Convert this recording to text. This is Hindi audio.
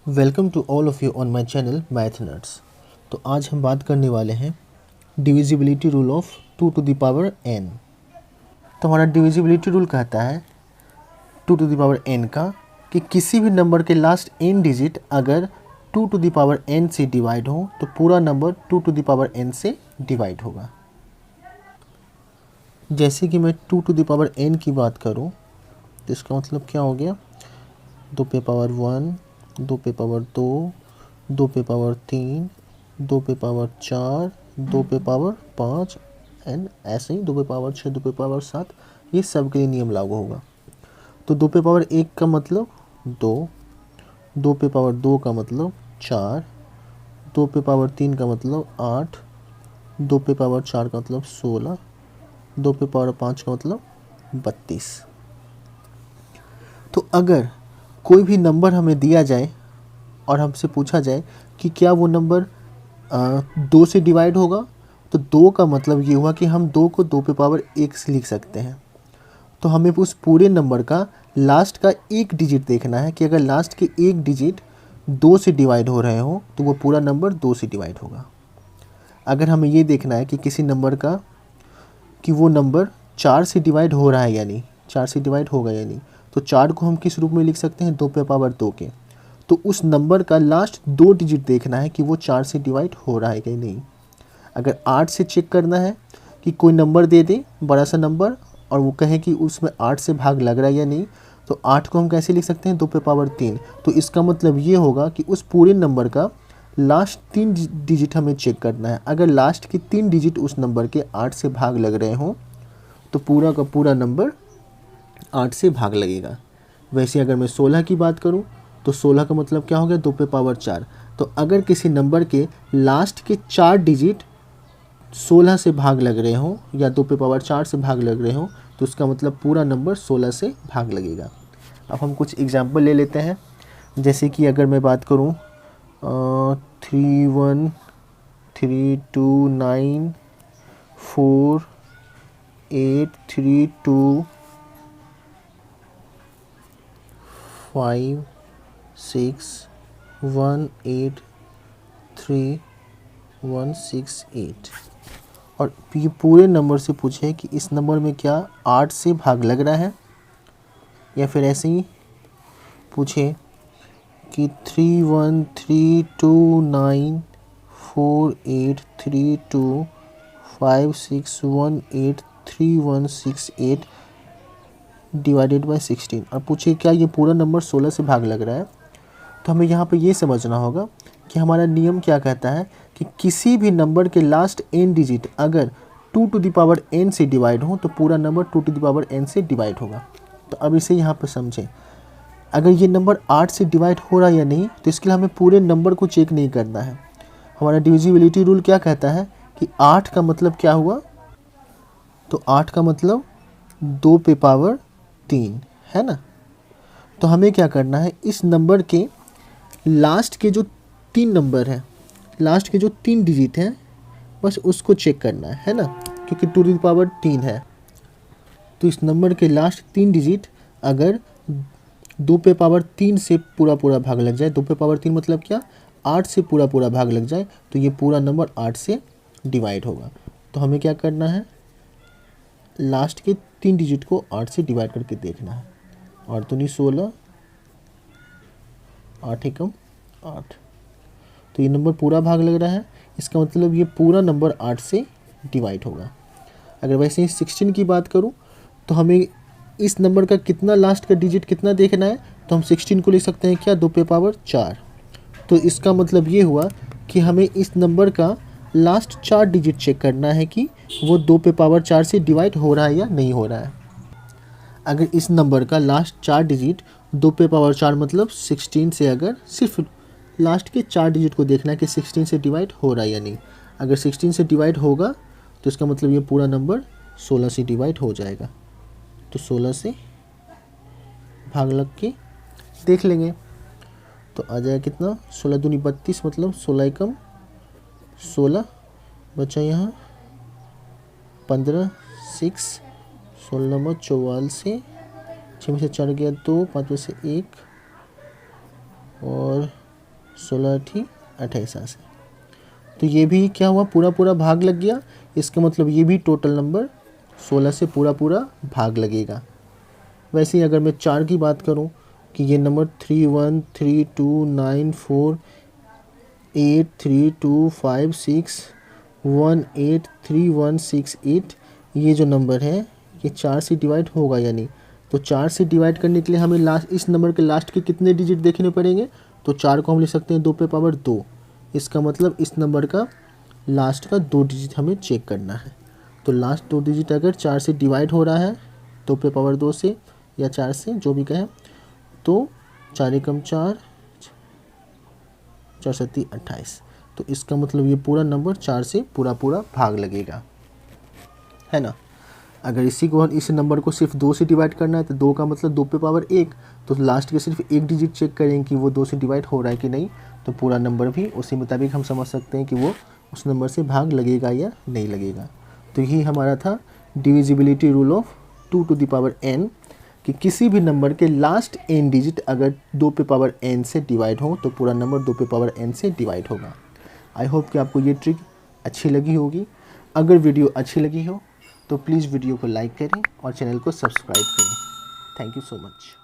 Welcome to all of you on my channel math nuts. तो आज हम बात करने वाले हैं divisibility rule of 2 to the power n। तो हमारा डिविजिबिलिटी रूल कहता है 2 टू द पावर n का कि किसी भी नंबर के लास्ट n डिजिट अगर 2 टू द पावर n से डिवाइड हो तो पूरा number 2 to the power n से डिवाइड होगा। जैसे कि मैं 2 टू द पावर n की बात करूं तो इसका मतलब क्या हो गया, 2 पे पावर 1, 2 पे पावर 2, 2 पे पावर 3, 2 पे पावर 4, 2 पे पावर 5 एंड ऐसे ही 2 पे पावर 6, 2 पे पावर 7, ये सब के लिए नियम लागू होगा। तो 2 पे पावर 1 का मतलब 2, 2 पे पावर 2 का मतलब 4, 2 पे पावर 3 का मतलब 8, 2 पे पावर 4 का मतलब 16, 2 पे पावर 5 का मतलब 32। तो अगर कोई भी नंबर हमें दिया जाए और हमसे पूछा जाए कि क्या वो नंबर 2 से डिवाइड होगा, तो 2 का मतलब ये हुआ कि हम 2 को 2 पे पावर 1 से लिख सकते हैं। तो हमें उस पूरे नंबर का लास्ट का एक डिजिट देखना है कि अगर लास्ट के एक डिजिट 2 से डिवाइड हो रहे हो तो वो पूरा नंबर 2 से डिवाइड होगा। अगर हमें ये देखना है कि किसी नंबर का कि वो नंबर 4 से डिवाइड हो रहा है या नहीं, 4 से डिवाइड होगा या नहीं, तो 4 को हम किस रूप में लिख सकते हैं, 2 पे पावर 2 के। तो उस नंबर का लास्ट 2 डिजिट देखना है कि वो 4 से डिवाइड हो रहा है कि नहीं। अगर 8 से चेक करना है कि कोई नंबर दे दे बड़ा सा नंबर और वो कहे कि उसमें 8 से भाग लग रहा है या नहीं, तो 8 को हम कैसे लिख सकते हैं, 2 पे पावर 3। तो इसका मतलब ये होगा कि उस पूरे नंबर का लास्ट 3 डिजिट हमें चेक करना है। अगर लास्ट के 3 डिजिट उस नंबर के 8 से भाग लग रहे हों तो पूरा का पूरा नंबर 8 से भाग लगेगा। वैसे अगर मैं 16 की बात करूं तो 16 का मतलब क्या हो गया, 2 पे पावर 4। तो अगर किसी नंबर के लास्ट के 4 डिजिट 16 से भाग लग रहे हों या 2 पे पावर 4 से भाग लग रहे हों तो उसका मतलब पूरा नंबर 16 से भाग लगेगा। अब हम कुछ एग्जाम्पल ले लेते हैं। जैसे कि अगर मैं बात करूं 3 1 3 2 9 4 8 3 2 5 6 1 8 3 1 6 8 और ये पूरे नंबर से पूछे कि इस नंबर में क्या 8 से भाग लग रहा है, या फिर ऐसे ही पूछे कि 3 1 3 2 9 4 8 3 2 5 6 1 8 3 1 6 8 डिवाइडेड बाय 16 और पूछे क्या ये पूरा नंबर 16 से भाग लग रहा है। तो हमें यहाँ पे ये समझना होगा कि हमारा नियम क्या कहता है कि किसी भी नंबर के लास्ट n डिजिट अगर 2 टू द पावर n से डिवाइड हो तो पूरा number 2 to the power n से डिवाइड होगा। तो अब इसे यहाँ पर समझें, अगर ये नंबर 8 से डिवाइड हो रहा है या नहीं, तो इसके लिए हमें पूरे नंबर को चेक नहीं करना है। हमारा डिविजिबिलिटी रूल क्या कहता है कि 8 का मतलब क्या हुआ, तो 8 का मतलब 2 पे पावर 3 है ना। तो हमें क्या करना है, इस नंबर के लास्ट के जो 3 नंबर हैं, लास्ट के जो 3 डिजिट हैं, बस उसको चेक करना है ना, क्योंकि 2 टू द पावर 3 है। तो इस नंबर के लास्ट 3 डिजिट अगर 2 पे पावर 3 से पूरा पूरा भाग लग जाए, 2 पे पावर 3 मतलब क्या, 8 से पूरा पूरा भाग लग जाए, तो ये पूरा नंबर 8 से डिवाइड होगा। तो हमें क्या करना है, लास्ट के 3 डिजिट को 8 से डिवाइड करके देखना है। 8 दूनी 16, 8 एकम 8, तो ये नंबर पूरा भाग लग रहा है, इसका मतलब ये पूरा नंबर 8 से डिवाइड होगा। अगर वैसे ही 16 की बात करूं तो हमें इस नंबर का कितना लास्ट का डिजिट कितना देखना है, तो हम 16 को लिख सकते हैं क्या, 2 पे पावर 4। तो इसका मतलब ये हुआ कि हमें इस नंबर का लास्ट 4 डिजिट चेक करना है कि वो 2 पे पावर 4 से डिवाइड हो रहा है या नहीं हो रहा है। अगर इस नंबर का लास्ट 4 डिजिट 2 पे पावर 4 मतलब 16 से, अगर सिर्फ लास्ट के 4 डिजिट को देखना है कि 16 से डिवाइड हो रहा है या नहीं। अगर 16 से डिवाइड होगा तो इसका मतलब ये पूरा नंबर 16 से डिवाइड हो जाएगा। तो 16 से भाग लग के देख लेंगे तो आ जाएगा कितना, 16 दूनी 32 मतलब 16 एकम 16, बचा यहाँ 15 6, 16 नंबर 44, 6 में से 4 गया 2, 5 में से 1 और 16 अठी 28 यहाँ से। तो ये भी क्या हुआ, पूरा पूरा भाग लग गया। इसका मतलब ये भी टोटल नंबर 16 से पूरा पूरा भाग लगेगा। वैसे ही अगर मैं 4 की बात करूं कि ये नंबर 3132983256183168 ये जो नंबर है ये 4 से डिवाइड होगा या नहीं। तो 4 से डिवाइड करने के लिए हमें लास्ट इस नंबर के लास्ट के कितने डिजिट देखने पड़ेंगे। तो 4 को हम लिख सकते हैं 2 पे पावर 2। इसका मतलब इस नंबर का लास्ट का 2 डिजिट हमें चेक करना है। तो लास्ट 2 डिजिट अगर 4 से डिवाइड हो रहा है 2 पे पावर 2 से या 4 से, जो भी कहें, तो 4 एकम 4, 4 सत्ती 28। तो इसका मतलब ये पूरा नंबर 4 से पूरा पूरा भाग लगेगा, है ना। अगर इस नंबर को सिर्फ 2 से डिवाइड करना है तो 2 का मतलब 2 पे पावर 1, तो लास्ट के सिर्फ 1 डिजिट चेक करें कि वो 2 से डिवाइड हो रहा है कि नहीं। तो पूरा नंबर भी उसी मुताबिक हम समझ सकते हैं कि वो उस नंबर से भाग लगेगा या नहीं लगेगा। तो यही हमारा था divisibility rule of 2 to the power n, कि किसी भी नंबर के लास्ट n डिजिट अगर 2 पे पावर n से डिवाइड हो तो पूरा नंबर 2 पे पावर n से डिवाइड होगा। आई होप कि आपको ये ट्रिक अच्छी लगी होगी। अगर वीडियो अच्छी लगी हो तो प्लीज़ वीडियो को लाइक करें और चैनल को सब्सक्राइब करें। Thank you so much.